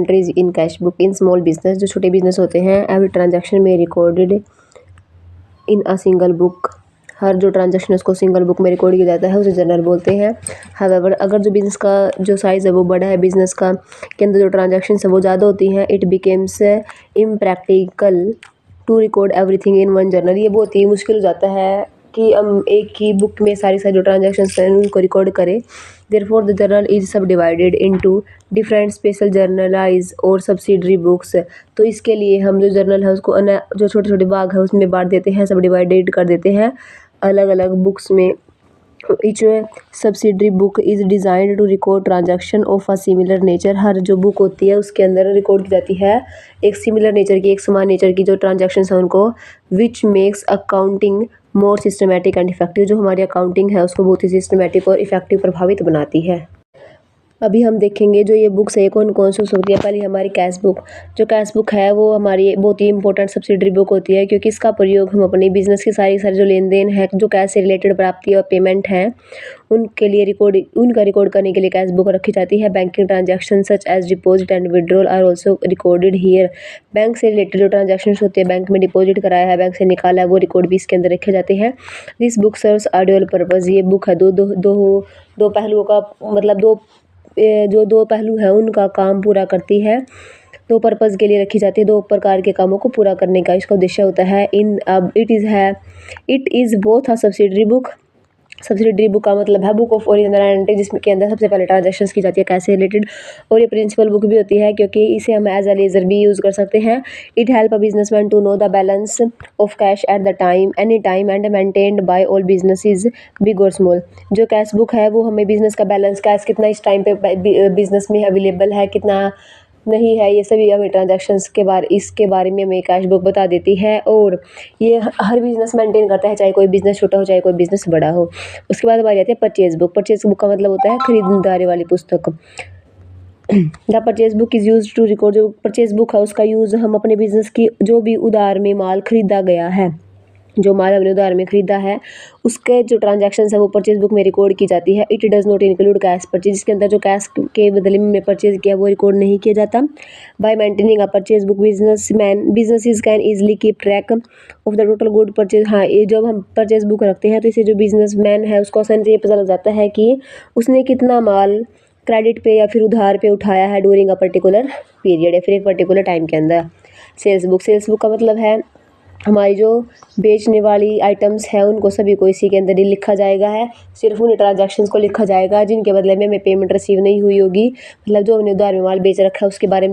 Entries in cash book in small business, जो छोटे business होते हैं, एवरी ट्रांजैक्शन में recorded in a single book, हर जो ट्रांजैक्शन उसको सिंगल बुक में रिकॉर्ड किया जाता है उसे जर्नल बोलते हैं। हावेवर अगर जो बिजनेस का जो साइज़ है वो बड़ा है, बिजनेस का के अंदर जो ट्रांजैक्शन है वो ज़्यादा होती हैं, it becomes impractical to record everything in one journal. ये बहुत ही मुश्किल हो जाता है कि हम एक ही बुक में सारी जो ट्रांजैक्शंस हैं उनको रिकॉर्ड करें। देयरफॉर द जर्नल इज सब divided into different special generalized और सब्सिडरी बुक्स। तो इसके लिए हम जो जर्नल है उसको जो छोटे छोटे भाग है उसमें बांट देते हैं, सब डिवाइडेड कर देते हैं अलग अलग बुक्स में। Each subsidiary book is designed to record transaction of a similar nature. हर जो बुक होती है उसके अंदर रिकॉर्ड की जाती है एक सिमिलर नेचर की, एक समान नेचर की जो ट्रांजैक्शन है उनको, which makes accounting more systematic and effective. जो हमारी अकाउंटिंग है उसको बहुत ही सिस्टमेटिक और इफेक्टिव प्रभावित बनाती है। अभी हम देखेंगे जो ये बुक्स है कौन कौन सी होती है। पहले हमारी कैश बुक, जो कैश बुक है वो हमारी बहुत ही इंपॉर्टेंट सब्सिडरी बुक होती है, क्योंकि इसका प्रयोग हम अपने बिजनेस की सारी जो लेन देन है, जो कैश से रिलेटेड प्राप्ति और पेमेंट है उनके लिए उनका रिकॉर्ड करने के लिए कैश बुक रखी जाती है। Banking transaction such as deposit and withdrawal are also recorded here. Bank से रिलेटेड जो ट्रांजैक्शन होते हैं, बैंक में डिपॉजिट कराया है, बैंक से निकाला है, वो रिकॉर्ड भी इसके अंदर रखे जाते हैं। This book serves a dual purpose. ये बुक है दो पहलुओं का, मतलब दो पहलू हैं उनका काम पूरा करती है। दो पर्पज़ के लिए रखी जाती है, दो प्रकार के कामों को पूरा करने का इसका उद्देश्य होता है। It is both a subsidiary book. Subsidiary book का मतलब है बुक ऑफ ओरिजिनल एंट्री, जिसमें के अंदर सबसे पहले ट्रांजैक्शंस की जाती है कैश से रिलेटेड, और ये प्रिंसिपल बुक भी होती है क्योंकि इसे हम एज अ लेजर भी यूज़ कर सकते हैं। It help a businessman to know the balance of cash at the time any time and maintained by all businesses big और स्मॉल। जो कैश बुक है वो हमें बिजनेस का बैलेंस, कैश कितना इस टाइम पे बिजनेस में अवेलेबल है, कितना नहीं है, ये सभी हमें ट्रांजैक्शंस इसके बारे में हमें कैश बुक बता देती है। और ये हर बिजनेस मेंटेन करता है, चाहे कोई बिजनेस छोटा हो चाहे कोई बिजनेस बड़ा हो। उसके बाद हमारी आती है परचेज बुक। परचेज बुक का मतलब होता है खरीदारी वाली पुस्तक। The purchase book is use to record. जो परचेज बुक है उसका यूज़ हम अपने बिजनेस की जो भी उधार में माल खरीदा गया है, जो माल हमने उधार में खरीदा है उसके जो ट्रांजैक्शन है वो परचेज बुक में रिकॉर्ड की जाती है। It does not include cash purchase. जिसके अंदर जो कैश के बदले में परचेज किया वो रिकॉर्ड नहीं किया जाता। Bye maintaining a purchase book businesses can easily keep track of the total good purchase. हाँ, ये जब हम परचेज बुक रखते हैं तो इसे जो बिजनेसमैन है उसको आसानी से ये पता लग जाता है कि उसने कितना माल क्रेडिट पे या फिर उधार पे उठाया है ड्यूरिंग अ पर्टिकुलर पीरियड या फिर एक पर्टिकुलर टाइम के अंदर। सेल्स बुक का मतलब है हमारी जो बेचने वाली आइटम्स है उनको सभी को इसी के अंदर ही लिखा जाएगा है। सिर्फ उन ट्रांजैक्शंस को लिखा जाएगा जिनके बदले में हमें पेमेंट रिसीव नहीं हुई होगी, मतलब जो हमने उधार में माल बेच रखा है उसके बारे में